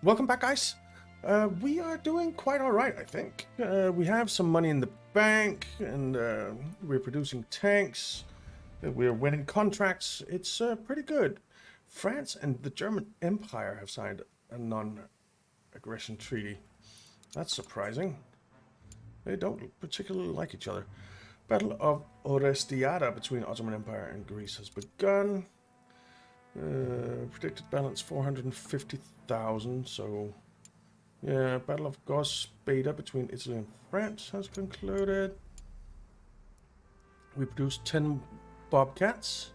Welcome back, guys. We are doing quite all right, I think. We have some money in the bank, and we're producing tanks. We're winning contracts. It's pretty good. France and the German Empire have signed a non-aggression treaty. That's surprising. They don't particularly like each other. Battle of Orestiada between Ottoman Empire and Greece has begun. Predicted balance 450,000, so yeah, Battle of Gos Beta between Italy and France has concluded. We produced 10 BobCats,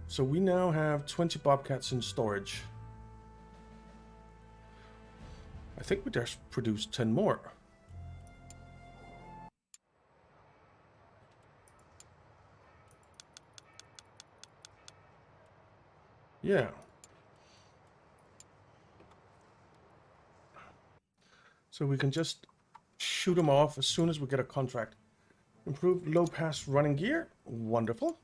so we now have 20 BobCats in storage. I think we just produced 10 more. Yeah. So we can just shoot them off as soon as we get a contract. Improved low pass running gear. Wonderful.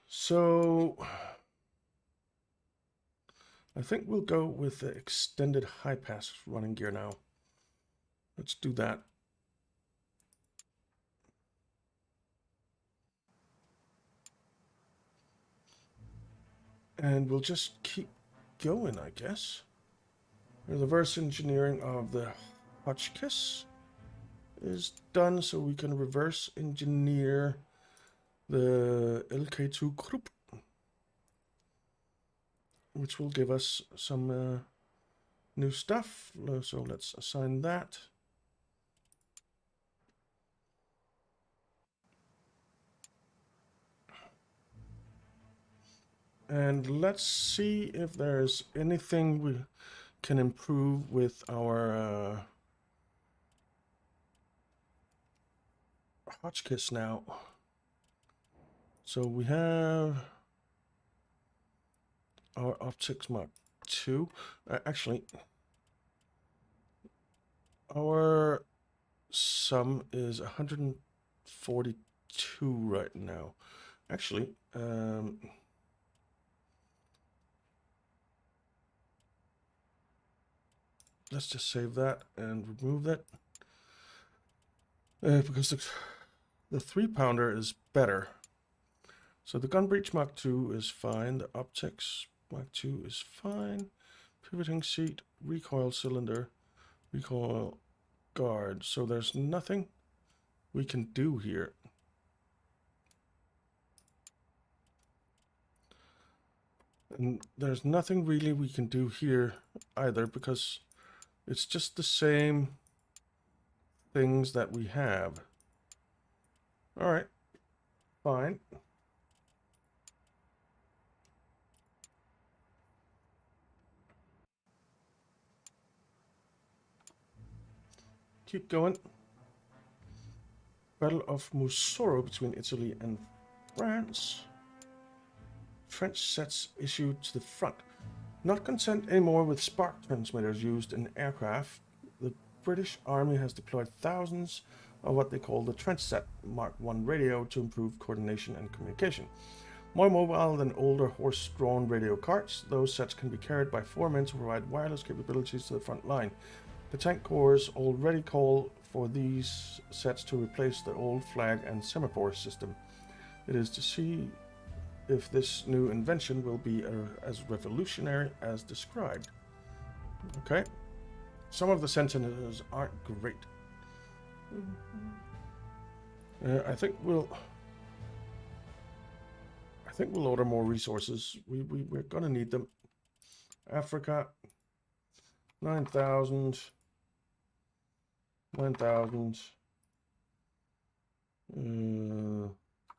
So I think we'll go with the extended high pass running gear now. Let's do that. And we'll just keep going, I guess. The reverse engineering of the Hotchkiss is done, so we can reverse engineer the Mk2 group, which will give us some new stuff. So let's assign that. And let's see if there's anything we can improve with our Hotchkiss now. So we have our optics Mk2. Actually, our sum is 142 right now. Actually, let's just save that and remove that. Because the 3-pounder is better. So the gun breech Mk2 is fine. The optics Mk2 is fine. Pivoting seat, recoil cylinder, recoil guard. So there's nothing we can do here. And there's nothing really we can do here either, because it's just the same things that we have. All right, fine. Keep going. Battle of Musoro between Italy and France. French sets issued to the front. Not content anymore with spark transmitters used in aircraft, the British Army has deployed thousands of what they call the trench set Mark I radio to improve coordination and communication. More mobile than older horse-drawn radio carts, those sets can be carried by 4 men to provide wireless capabilities to the front line. The tank corps already call for these sets to replace the old flag and semaphore system. It is to see if this new invention will be as revolutionary as described. Okay. Some of the sentences aren't great. I think we'll order more resources. We're gonna need them. Africa, 9,000, 9,000,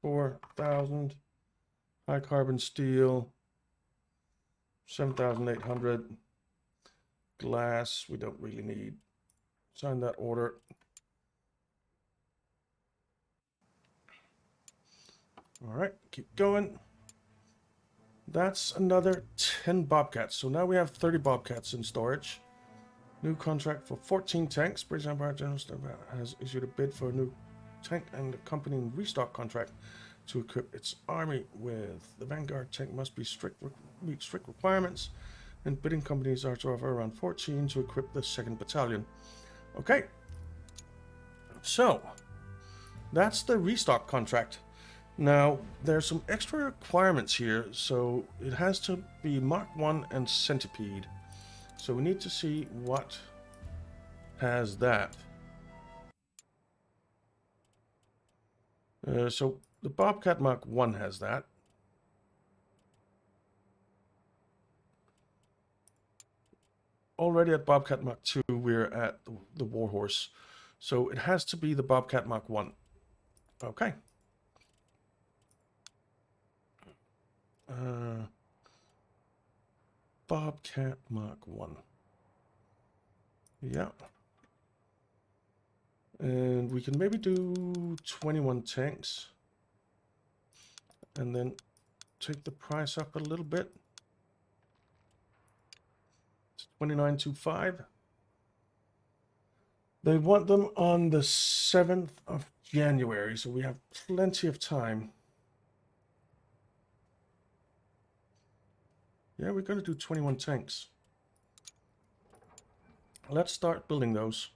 4,000. High carbon steel, 7,800. Glass, we don't really need. Sign that order. All right, keep going. That's another 10 BobCats. So now we have 30 BobCats in storage. New contract for 14 tanks. British Empire General Staff has issued a bid for a new tank and accompanying restock contract. to equip its army with. The Vanguard tank must be meet strict requirements, and bidding companies are to offer around 14 to equip the 2nd Battalion. Okay, so that's the restock contract. Now, there's some extra requirements here, so it has to be Mark 1 and Centipede. So we need to see what has that. So the BobCat Mark 1 has that. Already at BobCat Mark 2, we're at the Warhorse. So it has to be the BobCat Mark 1. Okay. BobCat Mark 1. Yeah. And we can maybe do 21 tanks. And then take the price up a little bit. It's 29.25. They want them on the 7th of January, so we have plenty of time. Yeah, we're going to do 21 tanks. Let's start building those.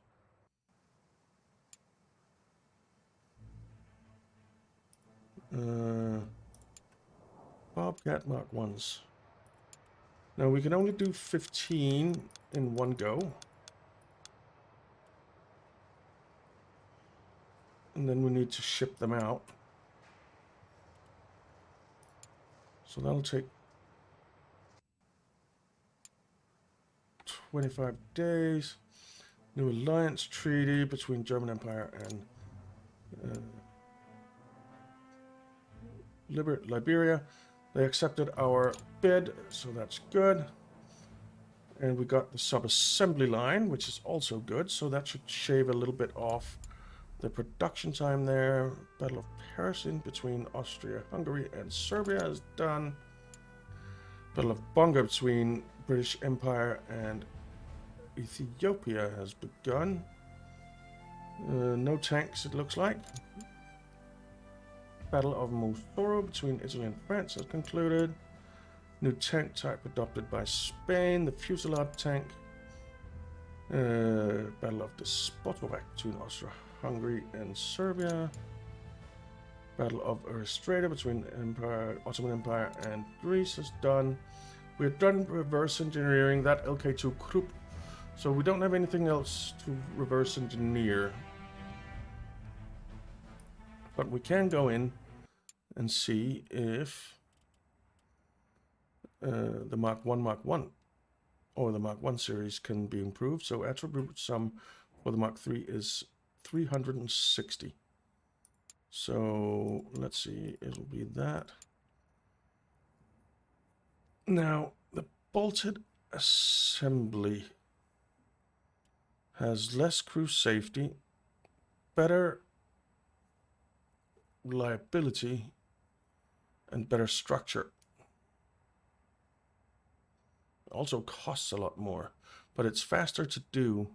BobCat Mark 1s. Now we can only do 15 in one go. And then we need to ship them out. So that'll take 25 days. New alliance treaty between German Empire and Liberia. They accepted our bid, so that's good. And we got the sub-assembly line, which is also good, so that should shave a little bit off the production time there. Battle of Paris between Austria, Hungary, and Serbia is done. Battle of Bonga between British Empire and Ethiopia has begun. No tanks, it looks like. Battle of Mosoro between Italy and France has concluded. New tank type adopted by Spain, the Fusillade tank. Battle of Despotovac between Austria-Hungary and Serbia. Battle of Eristrata between Ottoman Empire and Greece is done. We're done reverse engineering that Mk2 Krupp, so we don't have anything else to reverse engineer. But we can go in and see if the Mark 1 or the Mark 1 series can be improved. So attribute sum for the Mark 3 is 360. So let's see, it'll be that. Now, the bolted assembly has less crew safety, better reliability, and better structure. Also costs a lot more, but it's faster to do.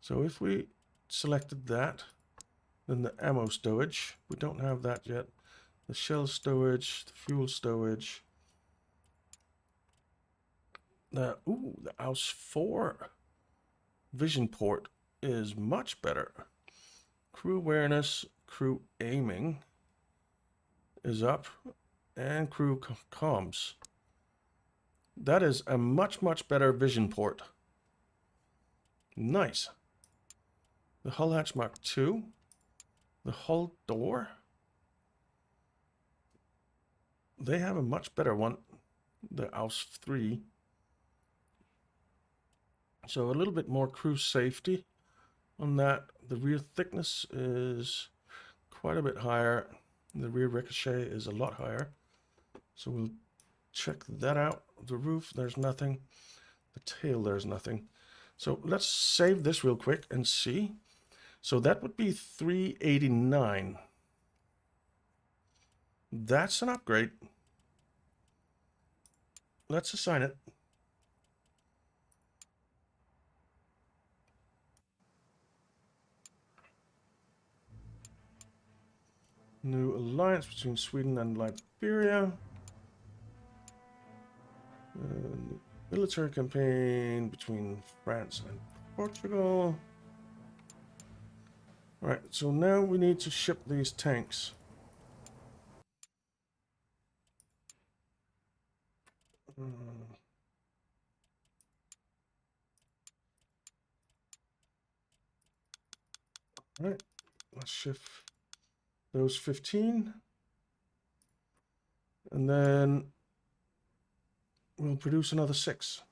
So if we selected that, then the ammo stowage, we don't have that yet. The shell stowage, the fuel stowage. The AUS 4 vision port is much better. Crew awareness, crew aiming is up, and crew comms. That is a much, much better vision port. Nice. The hull hatch Mark 2. The hull door. They have a much better one. The AUS 3. So a little bit more crew safety on that. The rear thickness is quite a bit higher. The rear ricochet is a lot higher. So we'll check that out. The roof, there's nothing. The tail, there's nothing. So let's save this real quick and see. So that would be 389. That's an upgrade. Let's assign it. New alliance between Sweden and Liberia. Military campaign between France and Portugal. Alright, so now we need to ship these tanks. Alright, let's shift those 15. And then we'll produce another 6.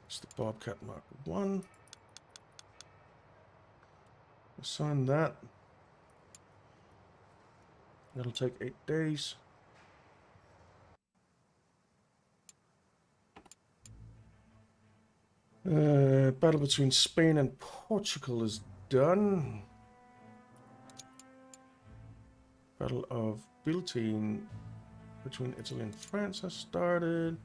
It's the BobCat Mark 1. Assign that. That'll take 8 days. Battle between Spain and Portugal is done. Battle of Biltine between Italy and France has started.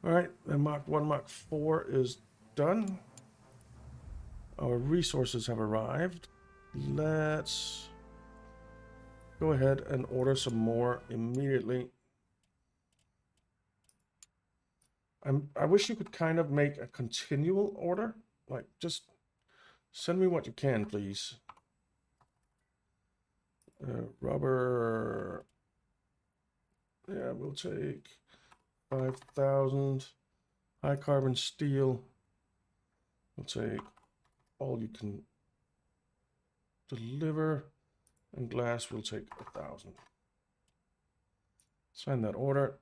Alright, then Mark 1, Mark 4 is done. Our resources have arrived. Let's go ahead and order some more immediately. I wish you could kind of make a continual order. Like, just send me what you can, please. Rubber. Yeah, we'll take 5,000. High carbon steel. We'll take all you can deliver. And glass, we'll take 1,000. Sign that order.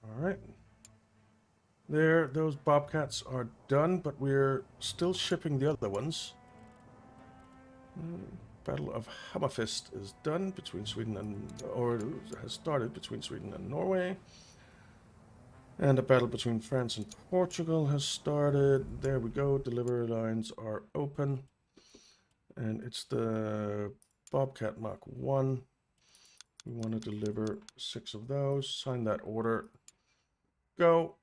All right. There, those BobCats are done, but we're still shipping the other ones. Battle of Hammerfist is done between Sweden and, or has started between Sweden and Norway. And a battle between France and Portugal has started. There we go. Delivery lines are open. And it's the BobCat Mark 1. We want to deliver 6 of those. Sign that order. Go.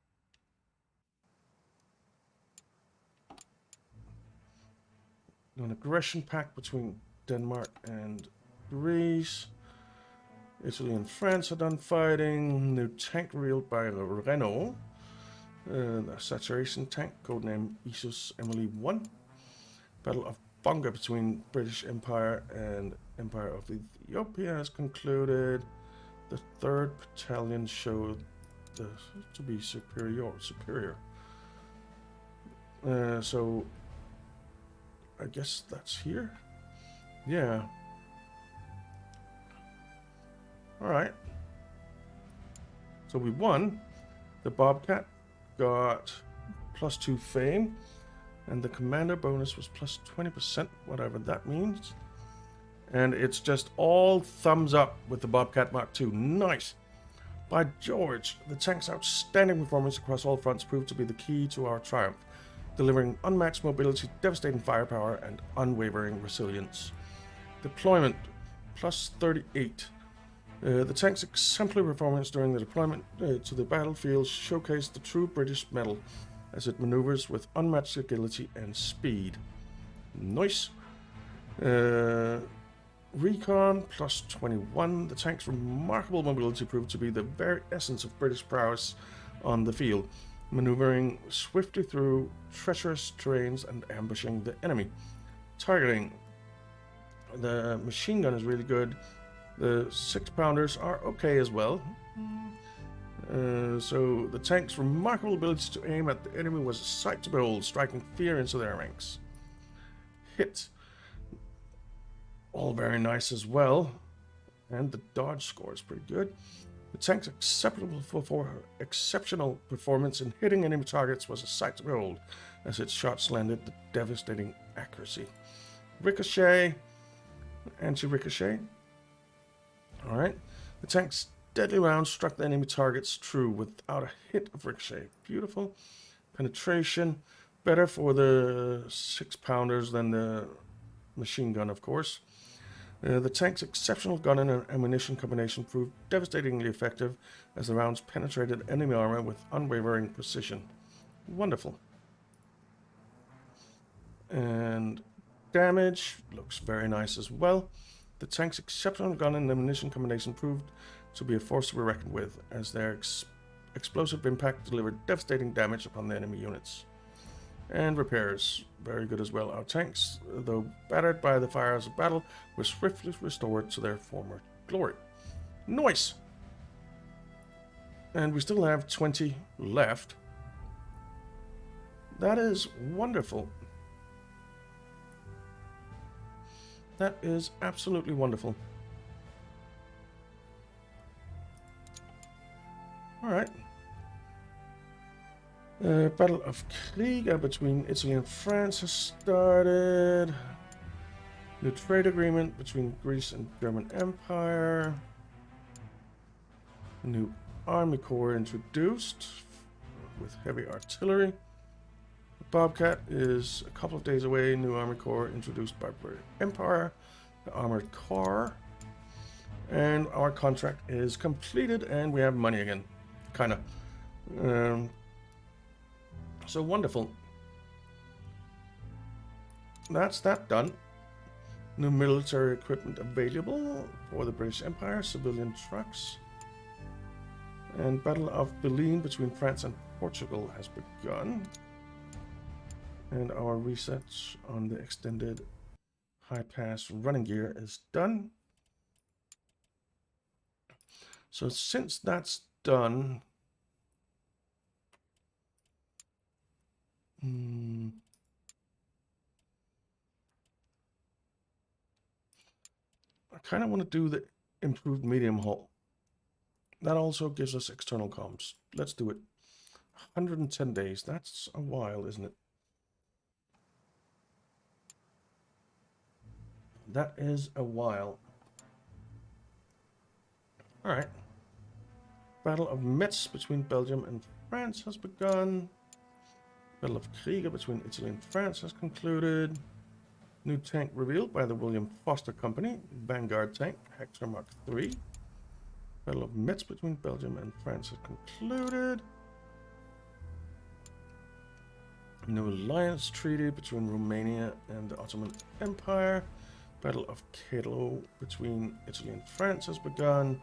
An aggression pact between Denmark and Greece. Italy and France are done fighting. New tank reeled by Renault. The saturation tank, codename Isus Emily 1. Battle of Bonga between British Empire and Empire of Ethiopia has concluded. The 3rd Battalion showed to be superior. So I guess that's here. Yeah. All right. So we won. The BobCat got +2 fame, and the commander bonus was +20%, whatever that means. And it's just all thumbs up with the BobCat Mark II. Nice. By George, the tank's outstanding performance across all fronts proved to be the key to our triumph, delivering unmatched mobility, devastating firepower, and unwavering resilience. Deployment, +38. The tank's exemplary performance during the deployment to the battlefield showcased the true British mettle as it maneuvers with unmatched agility and speed. Nice. Recon, +21. The tank's remarkable mobility proved to be the very essence of British prowess on the field, maneuvering swiftly through treacherous terrains and ambushing the enemy. Targeting. The machine gun is really good. The 6-pounders are okay as well. So the tank's remarkable ability to aim at the enemy was a sight to behold, striking fear into their ranks. Hit. All very nice as well. And the dodge score is pretty good. The tank's exceptional performance in hitting enemy targets was a sight to behold, as its shots landed with devastating accuracy. Ricochet. Anti-ricochet. Alright. The tank's deadly rounds struck the enemy targets true without a hit of ricochet. Beautiful. Penetration. Better for the 6-pounders than the machine gun, of course. The tank's exceptional gun and ammunition combination proved devastatingly effective as the rounds penetrated enemy armor with unwavering precision. Wonderful. And damage looks very nice as well. The tank's exceptional gun and ammunition combination proved to be a force to be reckoned with, as their explosive impact delivered devastating damage upon the enemy units. And repairs, very good as well. Our tanks, though battered by the fires of battle, were swiftly restored to their former glory. Nice! And we still have 20 left. That is wonderful. That is absolutely wonderful. Alright. Battle of Krieg between Italy and France has started. New trade agreement between Greece and German Empire. A new army corps introduced with heavy artillery. BobCat is a couple of days away. New army corps introduced by British Empire. The armored car. And our contract is completed and we have money again. Kinda. So wonderful. That's that done. New military equipment available for the British Empire. Civilian trucks. And Battle of Berlin between France and Portugal has begun. And our research on the extended high pass running gear is done. So since that's done, I kind of want to do the improved medium hull. That also gives us external comms. Let's do it. 110 days. That's a while, isn't it? That is a while. Alright. Battle of Metz between Belgium and France has begun. Battle of Krieg between Italy and France has concluded. New tank revealed by the William Foster Company. Vanguard tank, Hector Mark III. Battle of Metz between Belgium and France has concluded. New alliance treaty between Romania and the Ottoman Empire. Battle of Kelo between Italy and France has begun.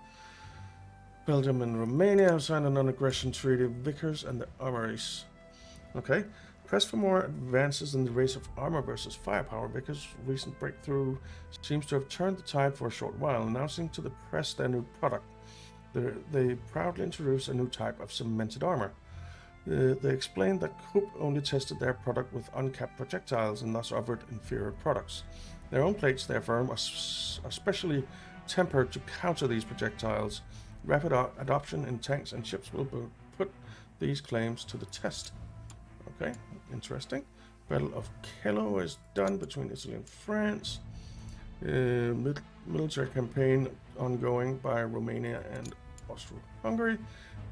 Belgium and Romania have signed a non-aggression treaty. Vickers and the armories. Okay. Press for more advances in the race of armor versus firepower. Vickers' recent breakthrough seems to have turned the tide for a short while, announcing to the press their new product. They proudly introduced a new type of cemented armor. They explained that Krupp only tested their product with uncapped projectiles and thus offered inferior products. Their own plates, therefore, are specially tempered to counter these projectiles. Rapid adoption in tanks and ships will put these claims to the test. Okay, interesting. Battle of Kelo is done between Italy and France. Military campaign ongoing by Romania and Austro-Hungary.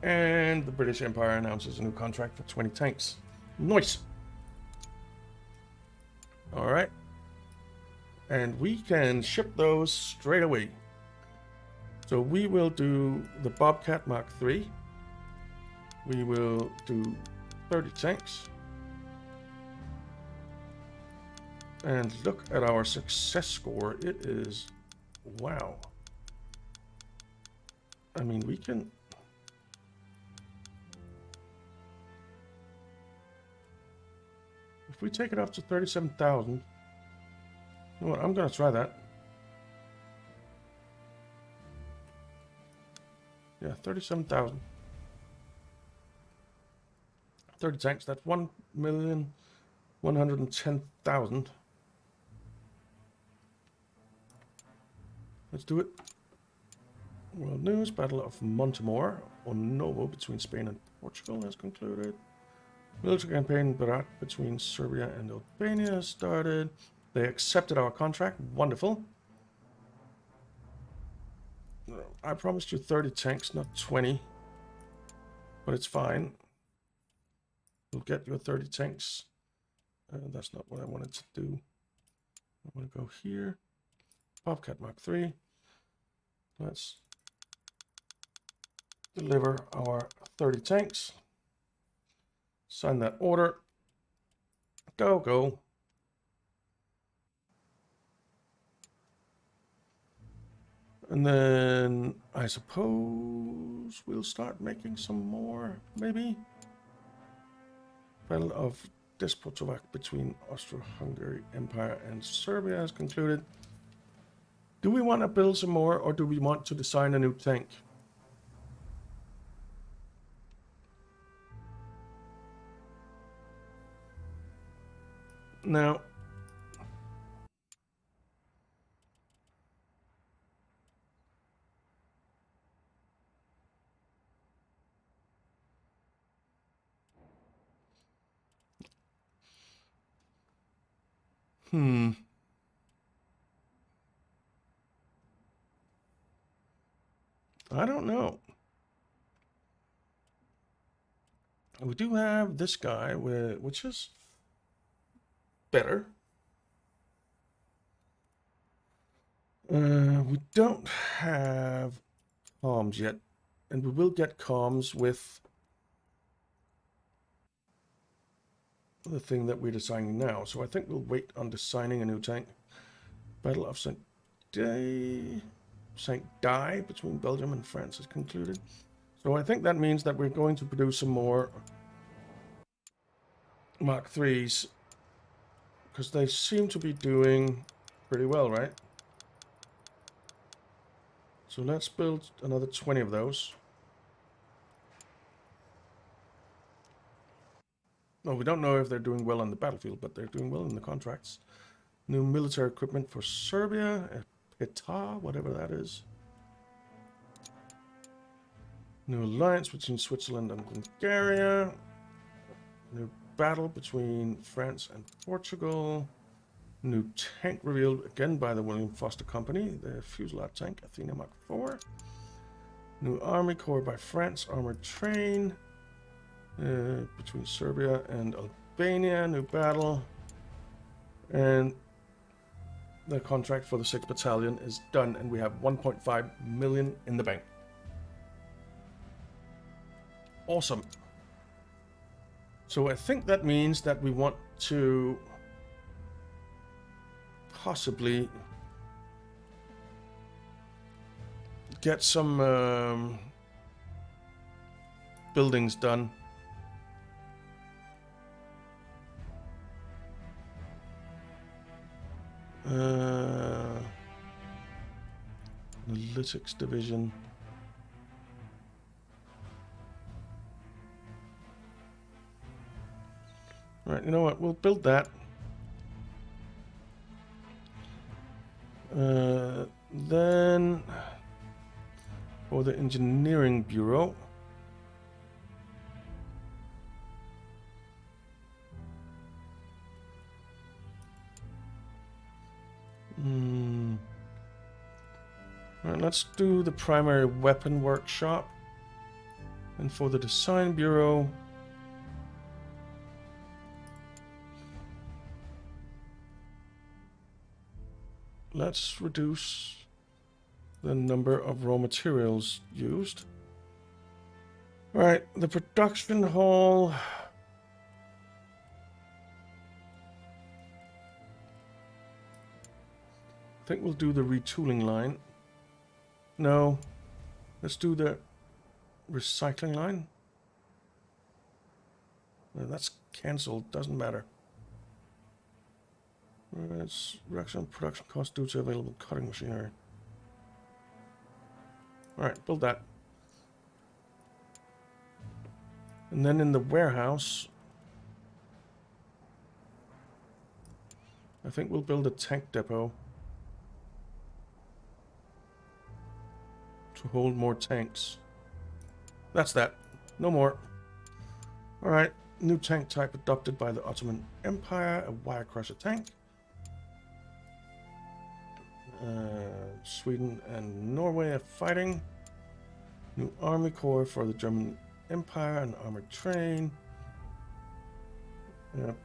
And the British Empire announces a new contract for 20 tanks. Nice! Alright. And we can ship those straight away. So we will do the BobCat Mark III. We will do 30 tanks. And look at our success score. It is, wow. I mean, we can... If we take it up to 37,000... You know what, I'm going to try that. Yeah, 37,000. 30 tanks, that's 1,110,000. Let's do it. World news, Battle of Montemor or Novo between Spain and Portugal has concluded. Military campaign Berat between Serbia and Albania has started. They accepted our contract. Wonderful. I promised you 30 tanks, not 20. But it's fine. We'll get you 30 tanks. That's not what I wanted to do. I want to go here. BobCat Mark 3. Let's deliver our 30 tanks. Sign that order. Go, go. And then I suppose we'll start making some more, maybe. Battle of Despotovac between Austro-Hungary Empire and Serbia has concluded. Do we want to build some more, or do we want to design a new tank? Now, I don't know. We do have this guy, which is better. We don't have comms yet, and we will get comms with the thing that we're designing now. So I think we'll wait on designing a new tank. Battle of Saint Die between Belgium and France is concluded. So I think that means that we're going to produce some more Mark 3s, because they seem to be doing pretty well, right? So let's build another 20 of those. No, we don't know if they're doing well on the battlefield, but they're doing well in the contracts. New military equipment for Serbia, Ep5, whatever that is. New alliance between Switzerland and Bulgaria. New battle between France and Portugal. New tank revealed again by the William Foster Company, the Fusilier tank, Athena Mark 4. New army corps by France, armored train. Between Serbia and Albania, new battle. And the contract for the 6th Battalion is done, and we have 1.5 million in the bank. Awesome. So I think that means that we want to possibly get some buildings done. Analytics division. Right, you know what? We'll build that. Then for the engineering bureau. Alright, let's do the primary weapon workshop. And for the design bureau, let's reduce the number of raw materials used. Alright, the production hall. I think we'll do the retooling line. No, let's do the recycling line. No, that's cancelled, doesn't matter. It's reduction of production cost due to available cutting machinery. Alright, build that. And then in the warehouse, I think we'll build a tank depot to hold more tanks. That's that. No more. Alright, new tank type adopted by the Ottoman Empire, a wire crusher tank. Sweden and Norway are fighting. New army corps for the German Empire, an armored train.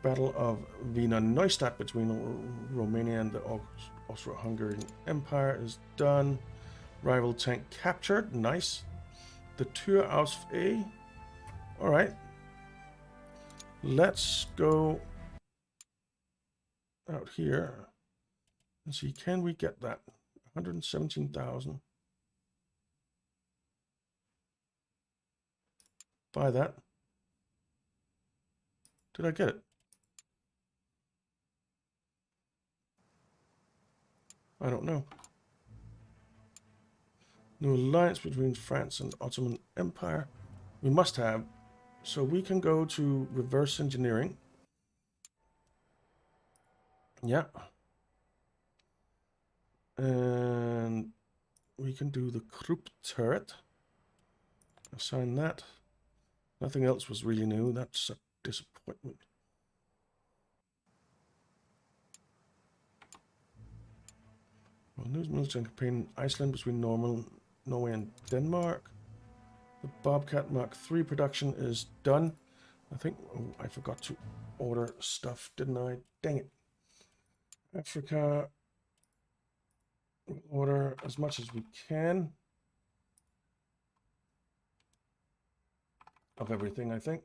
Battle of Wiener Neustadt between Romania and the Austro-Hungarian Empire is done. Rival tank captured. Nice. The Tour aus A. Alright. Let's go out here and see, can we get that? 117,000. Buy that. Did I get it? I don't know. New alliance between France and Ottoman Empire. We must have. So we can go to reverse engineering. Yeah. And we can do the Krupp turret. Assign that. Nothing else was really new. That's a disappointment. Well, news military campaign in Iceland between Norway and Denmark. The BobCat Mark III production is done. I think I forgot to order stuff, didn't I? Dang it. Africa. Order as much as we can of everything, I think.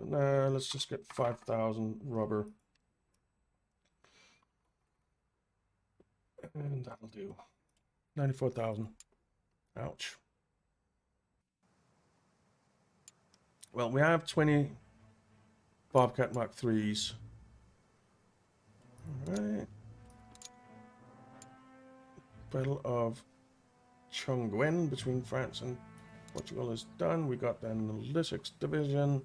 Nah, let's just get 5,000 rubber. And that'll do. 94,000. Ouch. Well, we have 20 BobCat Mark IIIs. Alright. Battle of Chongqing between France and Portugal is done. We got the Analytics Division.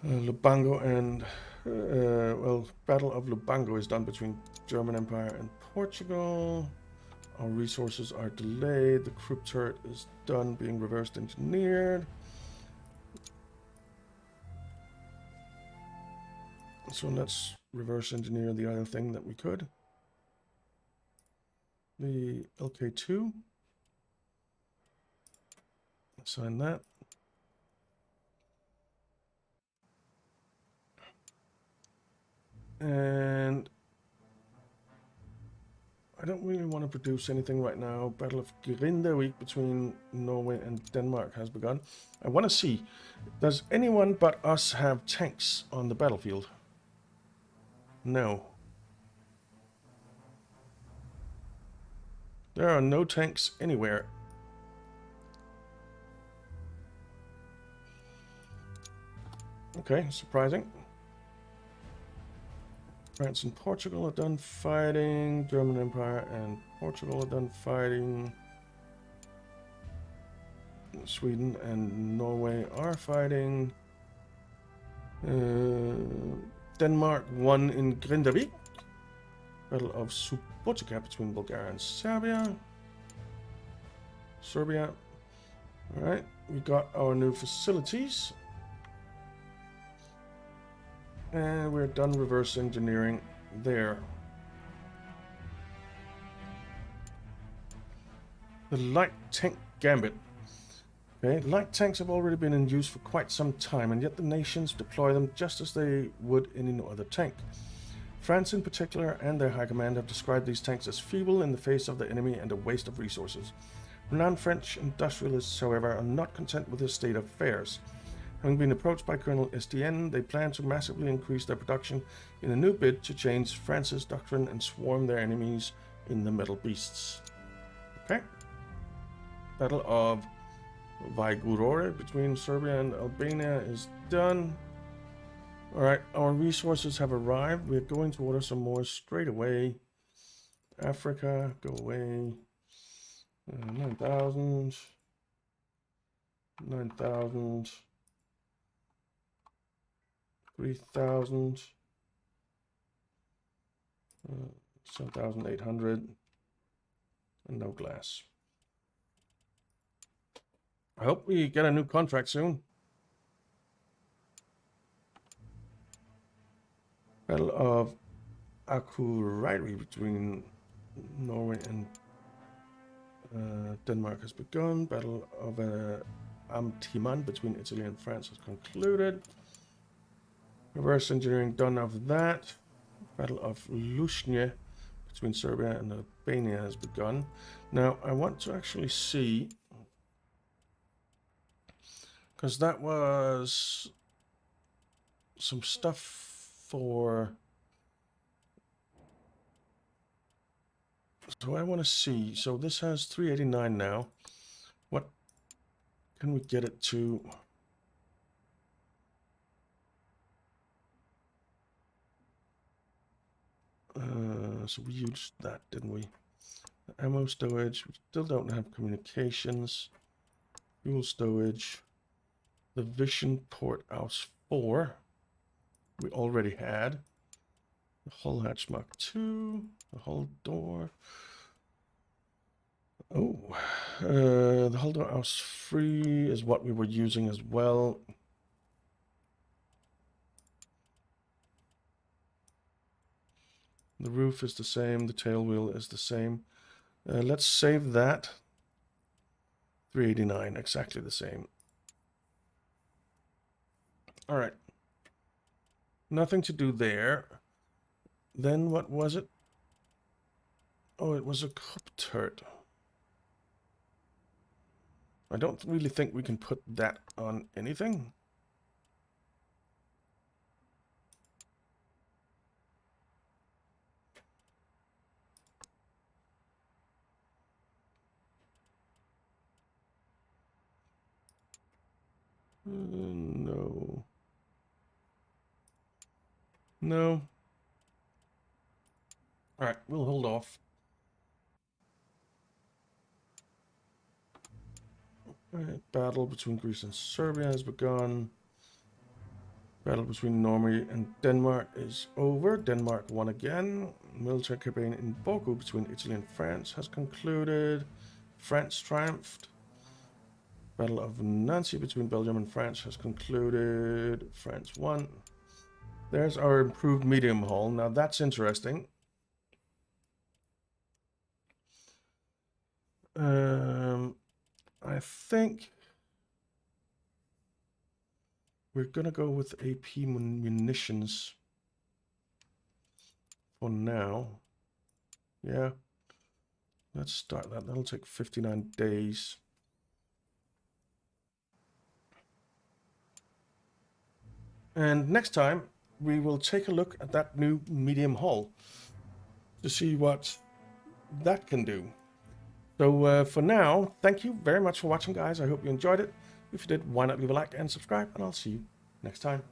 Lubango and... well, Battle of Lubango is done between German Empire and Portugal. Our resources are delayed. The Krupp turret is done being reversed engineered. So let's reverse engineer the other thing that we could. The Mk2. Assign that. And I don't really want to produce anything right now. Battle of Grindavik between Norway and Denmark has begun. I want to see, does anyone but us have tanks on the battlefield? No. There are no tanks anywhere. Okay, surprising. France and Portugal are done fighting. German Empire and Portugal are done fighting. Sweden and Norway are fighting. Denmark won in Grindavik. Battle of Subotica between Bulgaria and Serbia. Alright, we got our new facilities. And we're done reverse engineering there. The light tank gambit. Okay, light tanks have already been in use for quite some time, and yet the nations deploy them just as they would any other tank. France in particular and their high command have described these tanks as feeble in the face of the enemy and a waste of resources. Renowned French industrialists, however, are not content with this state of affairs. Having been approached by Colonel Estienne, they plan to massively increase their production in a new bid to change France's doctrine and swarm their enemies in the Metal Beasts. Okay. Battle of Vaigurore between Serbia and Albania is done. Alright, our resources have arrived. We're going to order some more straight away. Africa, go away. 9,000. 9,000. 3,000. 7,800. And no glass. I hope we get a new contract soon. Battle of Akureyri between Norway and Denmark has begun. Battle of Amtiman between Italy and France has concluded. Reverse engineering done of that. Battle of Lushnya between Serbia and Albania has begun. Now, I want to actually see, because that was some stuff for... So I want to see, so this has 389 now. What can we get it to? So we used that, didn't we? Ammo stowage, we still don't have communications. Fuel stowage. The Vision Port House 4, we already had. The hull hatch Mk2, the hull door. Oh, the hull door house 3 is what we were using as well. The roof is the same, the tail wheel is the same. Let's save that. 389, exactly the same. All right. Nothing to do there. Then what was it? Oh, it was a cup turret. I don't really think we can put that on anything. No. No. All right, we'll hold off. All right, battle between Greece and Serbia has begun. Battle between Norway and Denmark is over. Denmark won again. Military campaign in Baku between Italy and France has concluded. France triumphed. Battle of Nancy between Belgium and France has concluded. France won. There's our improved medium hull. Now that's interesting. I think we're gonna go with AP munitions for now. Yeah, let's start that. That'll take 59 days. And next time we will take a look at that new medium hull to see what that can do. So for now, thank you very much for watching, guys. I hope you enjoyed it. If you did, why not leave a like and subscribe, and I'll see you next time.